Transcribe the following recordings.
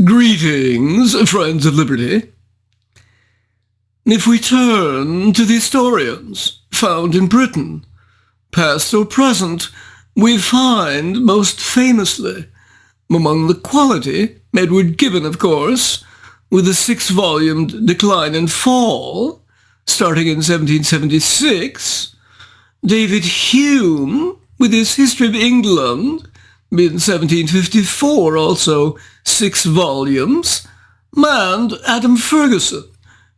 Greetings, friends of liberty. If we turn to the historians found in Britain, past or present, we find most famously, among the quality, Edward Gibbon, of course, with a 6-volumed Decline and Fall, starting in 1776, David Hume, with his History of England, in 1754, also 6 volumes, and Adam Ferguson,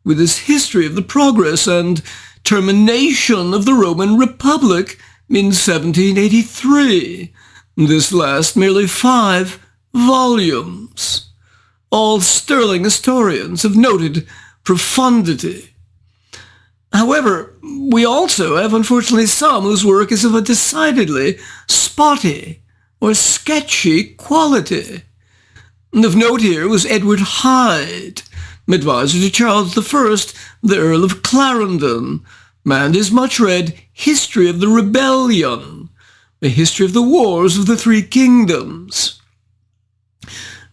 with his History of the Progress and Termination of the Roman Republic in 1783, this last merely 5 volumes, all sterling historians of noted profundity. However, we also have, unfortunately, some whose work is of a decidedly spotty or sketchy quality. Of note here was Edward Hyde, advisor to Charles I, the Earl of Clarendon, and his much-read History of the Rebellion, a history of the wars of the 3 kingdoms.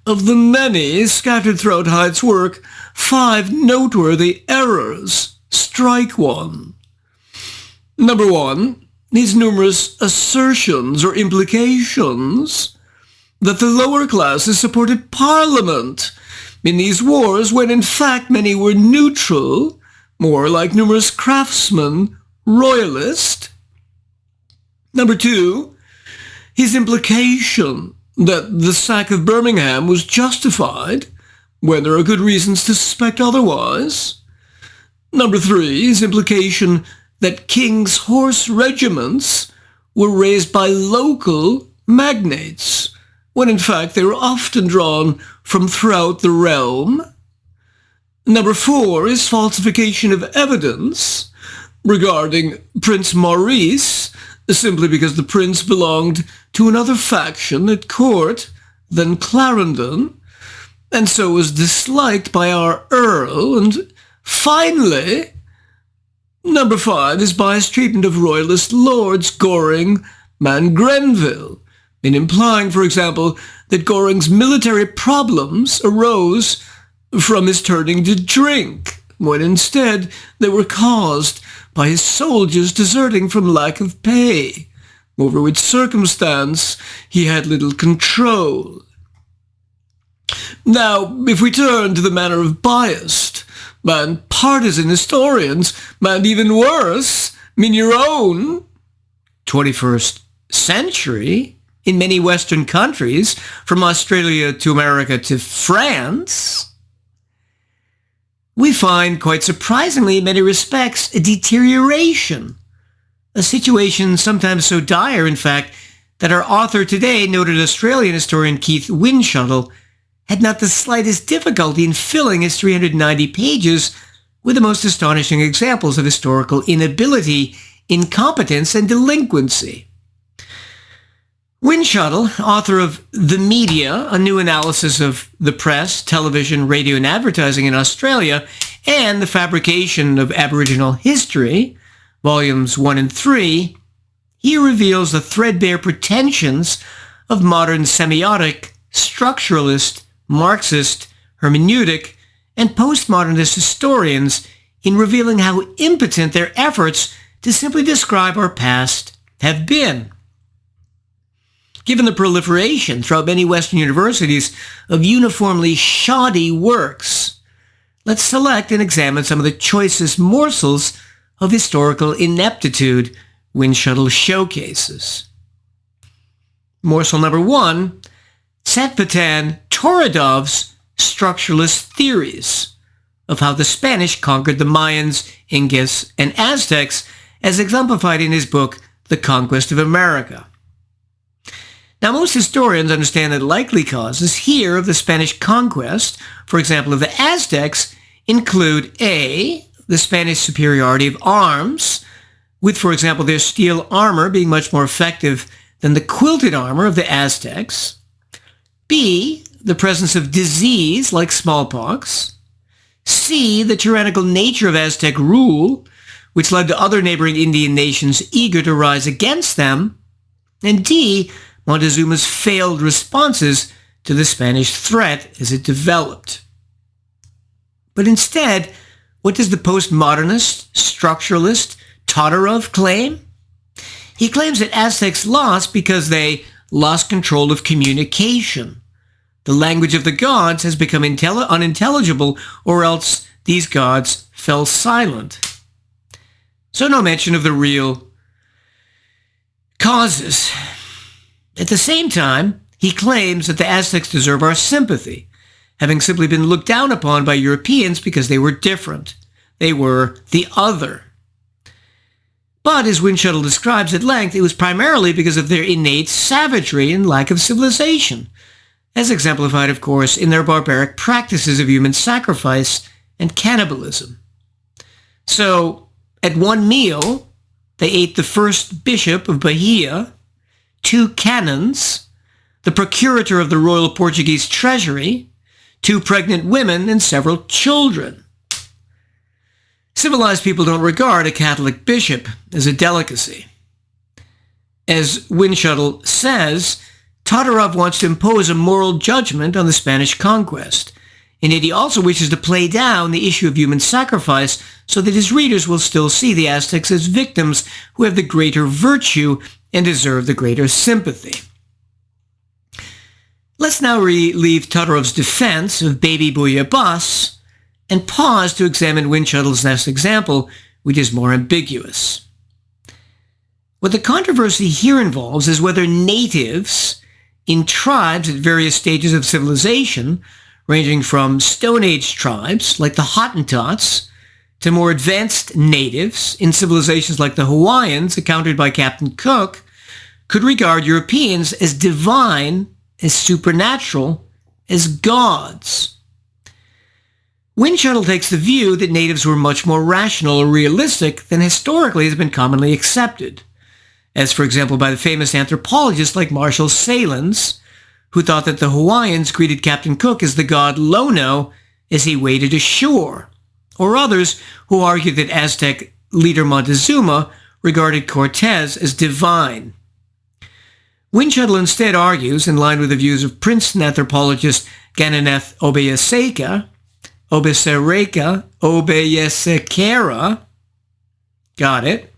Of the many scattered throughout Hyde's work, 5 noteworthy errors strike one. Number 1, his numerous assertions or implications that the lower classes supported Parliament in these wars when in fact many were neutral, more like numerous craftsmen, royalist. Number 2, his implication that the sack of Birmingham was justified when there are good reasons to suspect otherwise. Number 3, his implication that king's horse regiments were raised by local magnates, when in fact they were often drawn from throughout the realm. Number 4 is falsification of evidence regarding Prince Maurice, simply because the prince belonged to another faction at court than Clarendon, and so was disliked by our Earl. And finally, number 5 is biased treatment of royalist lords Goring and Grenville, in implying, for example, that Goring's military problems arose from his turning to drink, when instead they were caused by his soldiers deserting from lack of pay, over which circumstance he had little control. Now, if we turn to the manner of biased and partisan historians, and even worse, in your own 21st century, in many Western countries, from Australia to America to France, we find, quite surprisingly in many respects, a deterioration, a situation sometimes so dire, in fact, that our author today, noted Australian historian Keith Windschuttle, had not the slightest difficulty in filling his 390 pages with the most astonishing examples of historical inability, incompetence, and delinquency. Windschuttle, author of The Media, a new analysis of the press, television, radio, and advertising in Australia, and The Fabrication of Aboriginal History, volumes 1 and 3, he reveals the threadbare pretensions of modern semiotic, structuralist, Marxist, hermeneutic, and postmodernist historians in revealing how impotent their efforts to simply describe our past have been. Given the proliferation throughout many Western universities of uniformly shoddy works, let's select and examine some of the choicest morsels of historical ineptitude Windschuttle showcases. Morsel number 1, Tzvetan Torodov's structuralist theories of how the Spanish conquered the Mayans, Incas, and Aztecs, as exemplified in his book, The Conquest of America. Now, most historians understand that likely causes here of the Spanish conquest, for example, of the Aztecs, include A, the Spanish superiority of arms, with, for example, their steel armor being much more effective than the quilted armor of the Aztecs. B, the presence of disease like smallpox. C, the tyrannical nature of Aztec rule, which led to other neighboring Indian nations eager to rise against them. And D, Montezuma's failed responses to the Spanish threat as it developed. But instead, what does the postmodernist, structuralist Todorov claim? He claims that Aztecs lost because they lost control of communication. The language of the gods has become unintelligible, or else these gods fell silent. So no mention of the real causes. At the same time, he claims that the Aztecs deserve our sympathy, having simply been looked down upon by Europeans because they were different. They were the other. But, as Windschuttle describes at length, it was primarily because of their innate savagery and lack of civilization, as exemplified, of course, in their barbaric practices of human sacrifice and cannibalism. So, at one meal, they ate the first bishop of Bahia, 2 canons, the procurator of the Royal Portuguese Treasury, 2 pregnant women, and several children. Civilized people don't regard a Catholic bishop as a delicacy. As Windschuttle says, Todorov wants to impose a moral judgment on the Spanish conquest, and yet he also wishes to play down the issue of human sacrifice so that his readers will still see the Aztecs as victims who have the greater virtue and deserve the greater sympathy. Let's now leave Todorov's defense of Baby Bouillabaisse and pause to examine Windschuttle's next example, which is more ambiguous. What the controversy here involves is whether natives in tribes at various stages of civilization, ranging from Stone Age tribes like the Hottentots to more advanced natives in civilizations like the Hawaiians, encountered by Captain Cook, could regard Europeans as divine, as supernatural, as gods. Windschuttle takes the view that natives were much more rational or realistic than historically has been commonly accepted, as for example by the famous anthropologists like Marshall Sahlins, who thought that the Hawaiians greeted Captain Cook as the god Lono as he waded ashore, or others who argued that Aztec leader Montezuma regarded Cortez as divine. Windschuttle instead argues, in line with the views of Princeton anthropologist Gananeth Obeyesekera, got it,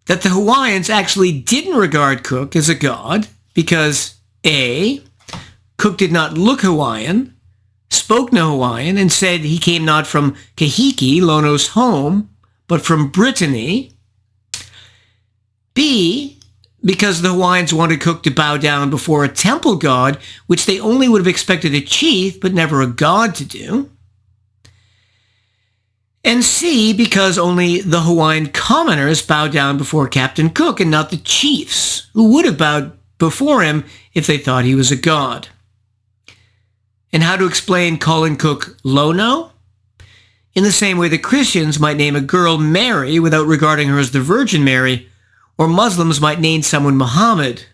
that the Hawaiians actually didn't regard Cook as a god because A, Cook did not look Hawaiian, spoke no Hawaiian, and said he came not from Kahiki, Lono's home, but from Brittany. B, because the Hawaiians wanted Cook to bow down before a temple god, which they only would have expected a chief, but never a god to do. And C, because only the Hawaiian commoners bowed down before Captain Cook and not the chiefs, who would have bowed before him if they thought he was a god. And how to explain calling Cook Lono? In the same way that Christians might name a girl Mary without regarding her as the Virgin Mary, or Muslims might name someone Muhammad.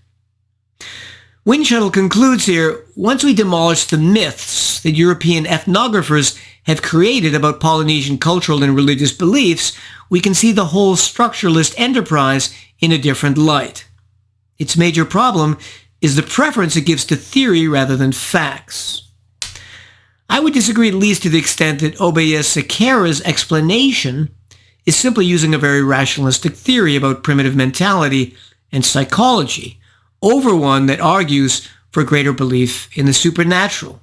Windschuttle concludes here, once we demolish the myths that European ethnographers have created about Polynesian cultural and religious beliefs, we can see the whole structuralist enterprise in a different light. Its major problem is the preference it gives to theory rather than facts. I would disagree at least to the extent that Obeyesekera's explanation is simply using a very rationalistic theory about primitive mentality and psychology over one that argues for greater belief in the supernatural.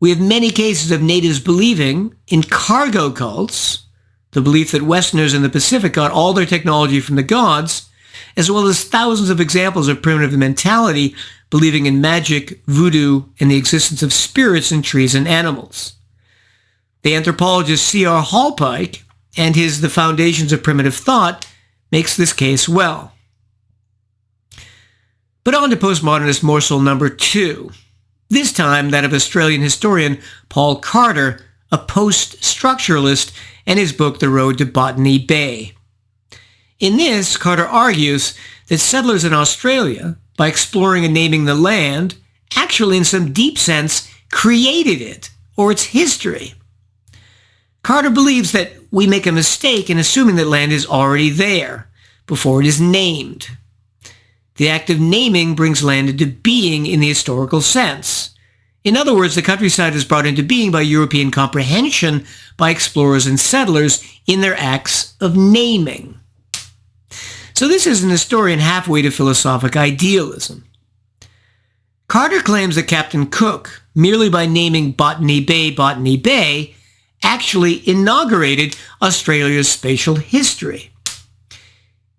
We have many cases of natives believing in cargo cults, the belief that Westerners in the Pacific got all their technology from the gods, as well as thousands of examples of primitive mentality believing in magic, voodoo, and the existence of spirits in trees and animals. The anthropologist C.R. Hallpike and his The Foundations of Primitive Thought makes this case well. But on to postmodernist morsel number 2. This time that of Australian historian Paul Carter, a post-structuralist, and his book The Road to Botany Bay. In this, Carter argues that settlers in Australia, by exploring and naming the land, actually in some deep sense created it, or its history. Carter believes that we make a mistake in assuming that land is already there, before it is named. The act of naming brings land into being in the historical sense. In other words, the countryside is brought into being by European comprehension by explorers and settlers in their acts of naming. So this is an historian halfway to philosophic idealism. Carter claims that Captain Cook, merely by naming Botany Bay, actually inaugurated Australia's spatial history.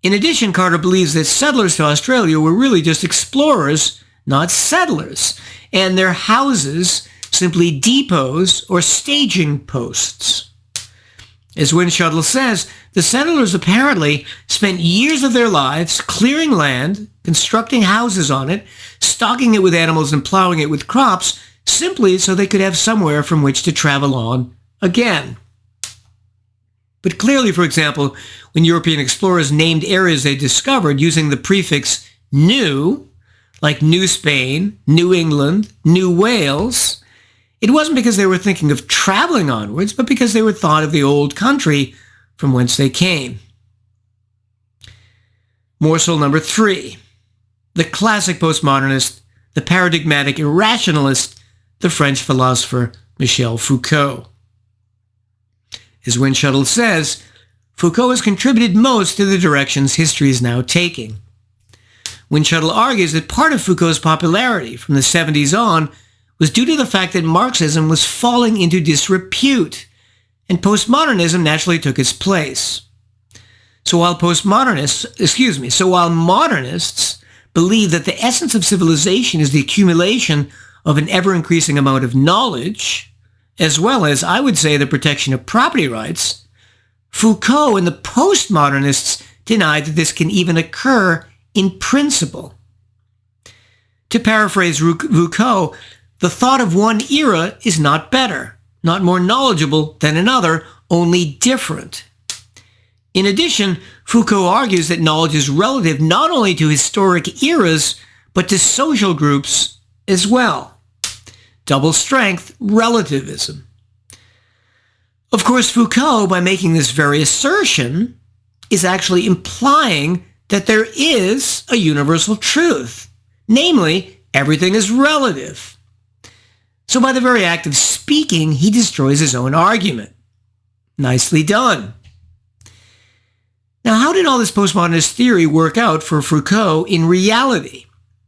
In addition, Carter believes that settlers to Australia were really just explorers, not settlers, and their houses simply depots or staging posts. As Windschuttle says, the settlers apparently spent years of their lives clearing land, constructing houses on it, stocking it with animals and plowing it with crops, simply so they could have somewhere from which to travel on again. But clearly, for example, when European explorers named areas they discovered using the prefix New, like New Spain, New England, New Wales, it wasn't because they were thinking of traveling onwards, but because they were thought of the old country from whence they came. Morsel number 3. The classic postmodernist, the paradigmatic irrationalist, the French philosopher Michel Foucault. As Windschuttle says, Foucault has contributed most to the directions history is now taking. Windschuttle argues that part of Foucault's popularity from the 70s on was due to the fact that Marxism was falling into disrepute, and postmodernism naturally took its place. So while modernists believe that the essence of civilization is the accumulation of an ever-increasing amount of knowledge, as well as, I would say, the protection of property rights, Foucault and the postmodernists denied that this can even occur in principle. To paraphrase Foucault, the thought of one era is not better, not more knowledgeable than another, only different. In addition, Foucault argues that knowledge is relative not only to historic eras, but to social groups as well. Double-strength relativism. Of course, Foucault, by making this very assertion, is actually implying that there is a universal truth, namely, everything is relative. So by the very act of speaking, he destroys his own argument. Nicely done. Now, how did all this postmodernist theory work out for Foucault in reality,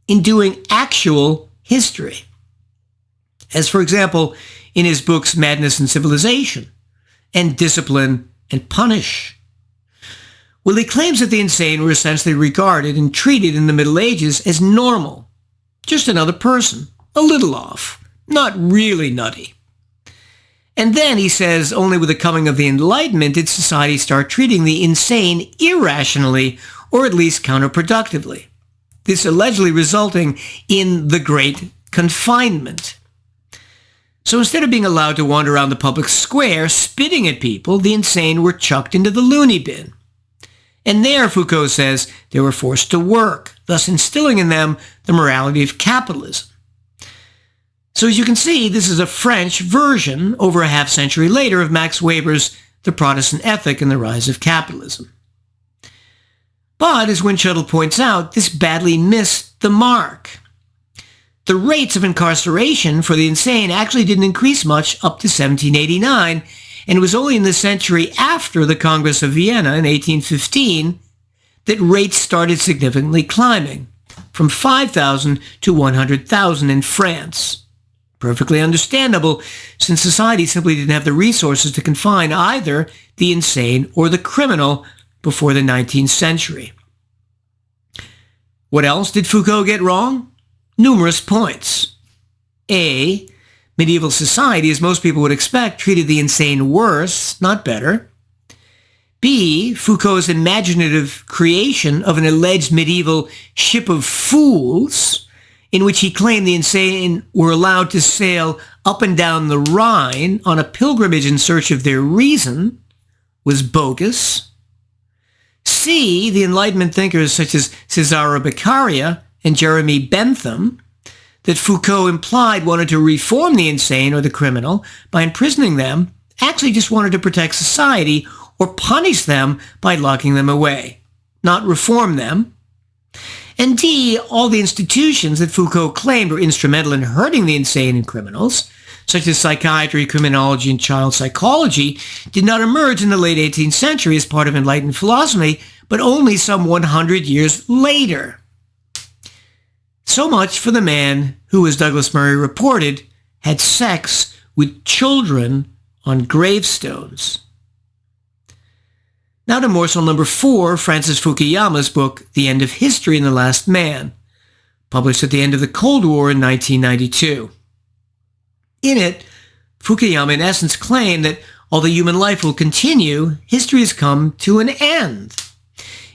in doing actual history? As, for example, in his books Madness and Civilization and Discipline and Punish. Well, he claims that the insane were essentially regarded and treated in the Middle Ages as normal, just another person, a little off, not really nutty. And then, he says, only with the coming of the Enlightenment did society start treating the insane irrationally, or at least counterproductively. This allegedly resulting in the Great Confinement. So instead of being allowed to wander around the public square spitting at people, the insane were chucked into the loony bin. And there, Foucault says, they were forced to work, thus instilling in them the morality of capitalism. So as you can see, this is a French version, over a half-century later, of Max Weber's The Protestant Ethic and the Rise of Capitalism. But, as Windschuttle points out, this badly missed the mark. The rates of incarceration for the insane actually didn't increase much up to 1789, and it was only in the century after the Congress of Vienna in 1815 that rates started significantly climbing, from 5,000 to 100,000 in France. Perfectly understandable, since society simply didn't have the resources to confine either the insane or the criminal before the 19th century. What else did Foucault get wrong? Numerous points. A, medieval society, as most people would expect, treated the insane worse, not better. B, Foucault's imaginative creation of an alleged medieval ship of fools, in which he claimed the insane were allowed to sail up and down the Rhine on a pilgrimage in search of their reason, was bogus. C, the Enlightenment thinkers such as Cesare Beccaria and Jeremy Bentham, that Foucault implied wanted to reform the insane or the criminal by imprisoning them, actually just wanted to protect society or punish them by locking them away, not reform them. And D, all the institutions that Foucault claimed were instrumental in hurting the insane and criminals, such as psychiatry, criminology, and child psychology, did not emerge in the late 18th century as part of enlightened philosophy, but only some 100 years later. So much for the man who, as Douglas Murray reported, had sex with children on gravestones. Now to morsel number 4, Francis Fukuyama's book, The End of History and the Last Man, published at the end of the Cold War in 1992. In it, Fukuyama in essence claimed that although human life will continue, history has come to an end.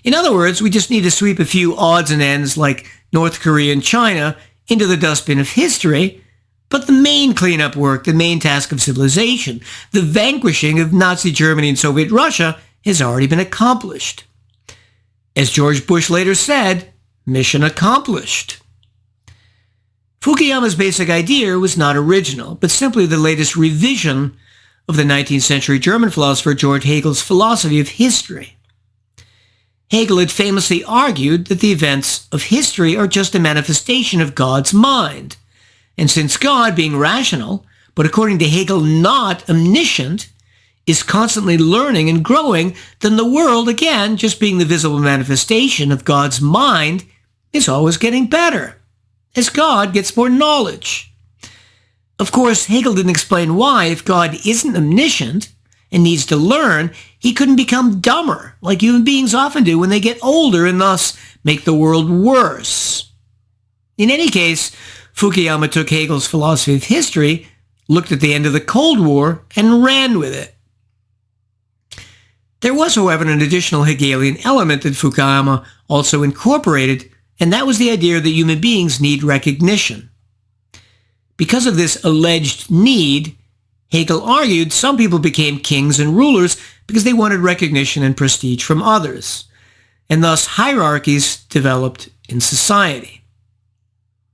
In other words, we just need to sweep a few odds and ends like North Korea and China into the dustbin of history, but the main cleanup work, the main task of civilization, the vanquishing of Nazi Germany and Soviet Russia, has already been accomplished. As George Bush later said, mission accomplished. Fukuyama's basic idea was not original, but simply the latest revision of the 19th century German philosopher George Hegel's philosophy of history. Hegel had famously argued that the events of history are just a manifestation of God's mind. And since God, being rational, but according to Hegel not omniscient, is constantly learning and growing, then the world, again, just being the visible manifestation of God's mind, is always getting better, as God gets more knowledge. Of course, Hegel didn't explain why, if God isn't omniscient and needs to learn, he couldn't become dumber, like human beings often do when they get older and thus make the world worse. In any case, Fukuyama took Hegel's philosophy of history, looked at the end of the Cold War, and ran with it. There was, however, an additional Hegelian element that Fukuyama also incorporated, and that was the idea that human beings need recognition. Because of this alleged need, Hegel argued some people became kings and rulers because they wanted recognition and prestige from others, and thus hierarchies developed in society.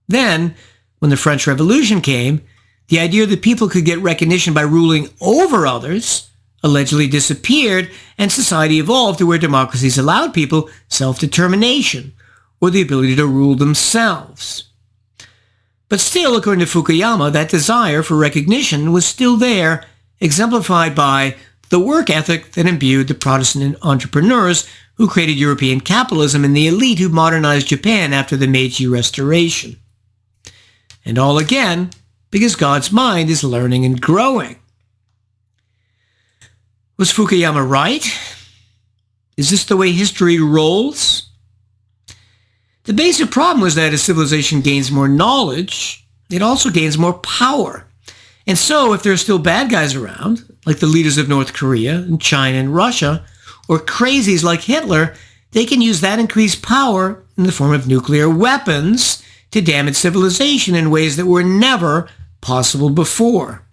Then, when the French Revolution came, the idea that people could get recognition by ruling over others allegedly disappeared, and society evolved to where democracies allowed people self-determination, or the ability to rule themselves. But still, according to Fukuyama, that desire for recognition was still there, exemplified by the work ethic that imbued the Protestant entrepreneurs who created European capitalism and the elite who modernized Japan after the Meiji Restoration. And all again, because God's mind is learning and growing. Was Fukuyama right? Is this the way history rolls? The basic problem was that as civilization gains more knowledge, it also gains more power. And so if there are still bad guys around, like the leaders of North Korea and China and Russia, or crazies like Hitler, they can use that increased power in the form of nuclear weapons to damage civilization in ways that were never possible before.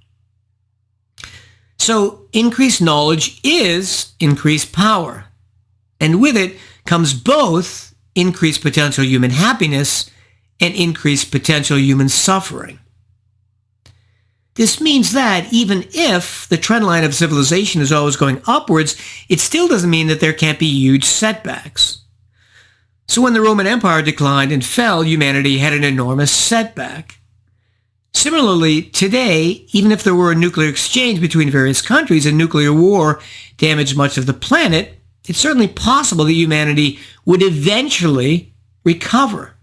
So increased knowledge is increased power. And with it comes both increased potential human happiness and increased potential human suffering. This means that even if the trend line of civilization is always going upwards, it still doesn't mean that there can't be huge setbacks. So when the Roman Empire declined and fell, humanity had an enormous setback. Similarly, today, even if there were a nuclear exchange between various countries and nuclear war damaged much of the planet, it's certainly possible that humanity would eventually recover.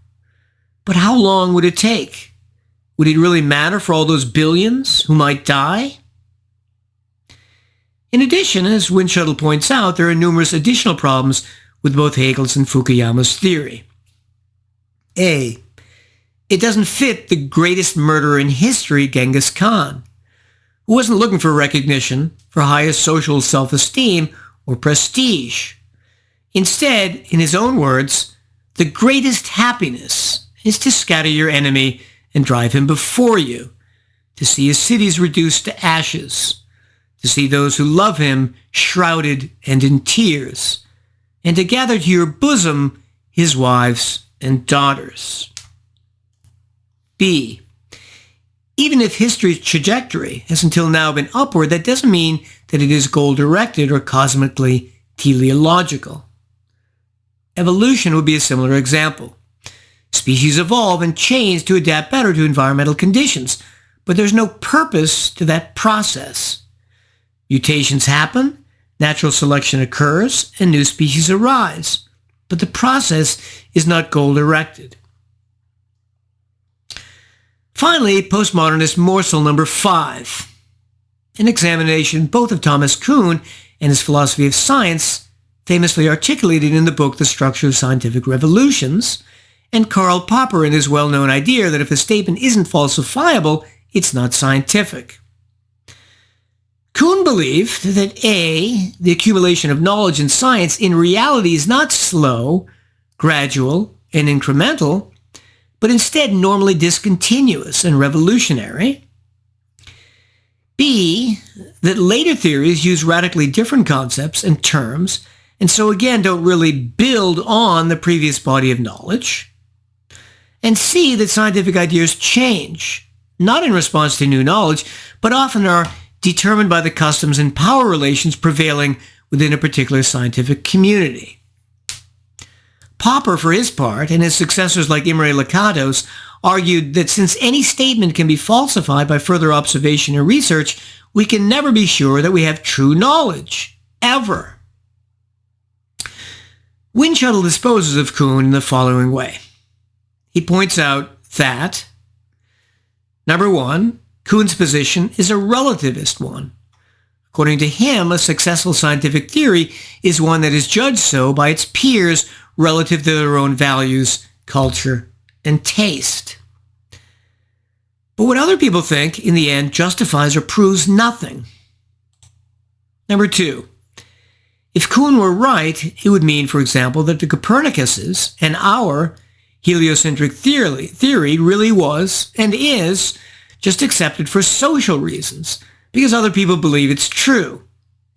But how long would it take? Would it really matter for all those billions who might die? In addition, as Windschuttle points out, there are numerous additional problems with both Hegel's and Fukuyama's theory. A. It doesn't fit the greatest murderer in history, Genghis Khan, who wasn't looking for recognition, for highest social self-esteem, or prestige. Instead, in his own words, the greatest happiness is to scatter your enemy and drive him before you, to see his cities reduced to ashes, to see those who love him shrouded and in tears, and to gather to your bosom his wives and daughters. B. Even if history's trajectory has until now been upward, that doesn't mean that it is goal-directed or cosmically teleological. Evolution would be a similar example. Species evolve and change to adapt better to environmental conditions, but there's no purpose to that process. Mutations happen, natural selection occurs, and new species arise, but the process is not goal-directed. Finally, postmodernist morsel number 5. An examination both of Thomas Kuhn and his philosophy of science, famously articulated in the book The Structure of Scientific Revolutions, and Karl Popper in his well-known idea that if a statement isn't falsifiable, it's not scientific. Kuhn believed that A, the accumulation of knowledge in science in reality is not slow, gradual, and incremental, but instead normally discontinuous and revolutionary. B, that later theories use radically different concepts and terms, and so again don't really build on the previous body of knowledge. And C, that scientific ideas change, not in response to new knowledge, but often are determined by the customs and power relations prevailing within a particular scientific community. Popper, for his part, and his successors like Imre Lakatos, argued that since any statement can be falsified by further observation and research, we can never be sure that we have true knowledge, ever. Windschuttle disposes of Kuhn in the following way. He points out that, number 1, Kuhn's position is a relativist one. According to him, a successful scientific theory is one that is judged so by its peers relative to their own values, culture, and taste. But what other people think, in the end, justifies or proves nothing. Number 2, if Kuhn were right, it would mean, for example, that the Copernicuses and our heliocentric theory really was and is just accepted for social reasons, because other people believe it's true,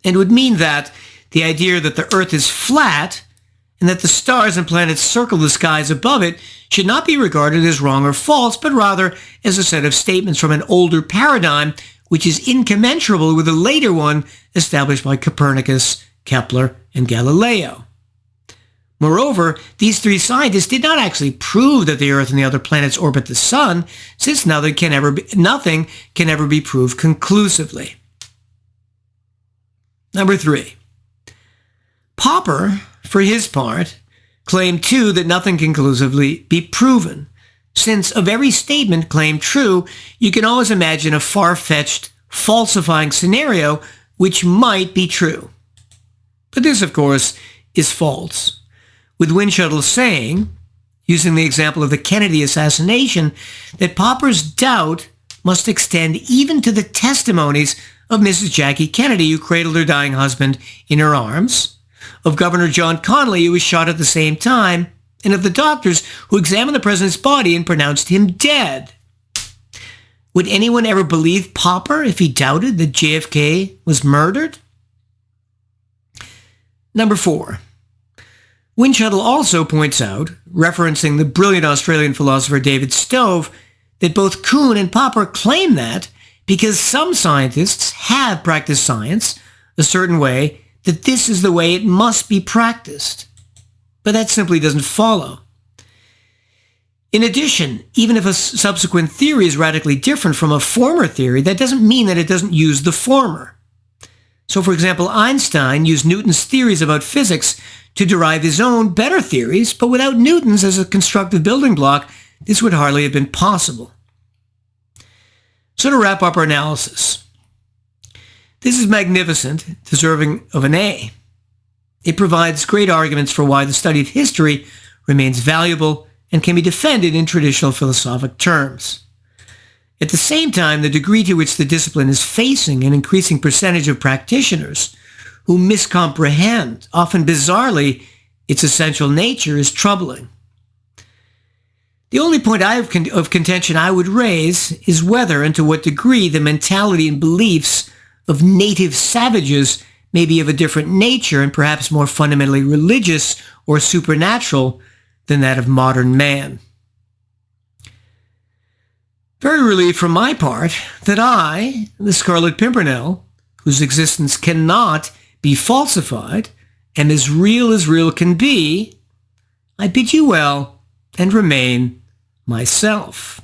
and would mean that the idea that the Earth is flat and that the stars and planets circle the skies above it should not be regarded as wrong or false, but rather as a set of statements from an older paradigm which is incommensurable with the later one established by Copernicus, Kepler, and Galileo. Moreover, these three scientists did not actually prove that the Earth and the other planets orbit the Sun, since nothing can ever be proved conclusively. Number 3. Popper, for his part, claimed too that nothing can conclusively be proven, since of every statement claimed true, you can always imagine a far-fetched, falsifying scenario which might be true. But this, of course, is false, with Windschuttle saying, using the example of the Kennedy assassination, that Popper's doubt must extend even to the testimonies of Mrs. Jackie Kennedy, who cradled her dying husband in her arms, of Governor John Connally, who was shot at the same time, and of the doctors who examined the president's body and pronounced him dead. Would anyone ever believe Popper if he doubted that JFK was murdered? Number 4. Windschuttle also points out, referencing the brilliant Australian philosopher David Stove, that both Kuhn and Popper claim that because some scientists have practiced science a certain way, that this is the way it must be practiced. But that simply doesn't follow. In addition, even if a subsequent theory is radically different from a former theory, that doesn't mean that it doesn't use the former. So, for example, Einstein used Newton's theories about physics to derive his own better theories, but without Newton's as a constructive building block, this would hardly have been possible. So to wrap up our analysis, this is magnificent, deserving of an A. It provides great arguments for why the study of history remains valuable and can be defended in traditional philosophic terms. At the same time, the degree to which the discipline is facing an increasing percentage of practitioners who miscomprehend, often bizarrely, its essential nature is troubling. The only point of contention I would raise is whether and to what degree the mentality and beliefs of native savages may be of a different nature and perhaps more fundamentally religious or supernatural than that of modern man. Very relieved from my part that I, the Scarlet Pimpernel, whose existence cannot be falsified, and as real can be, I bid you well and remain myself.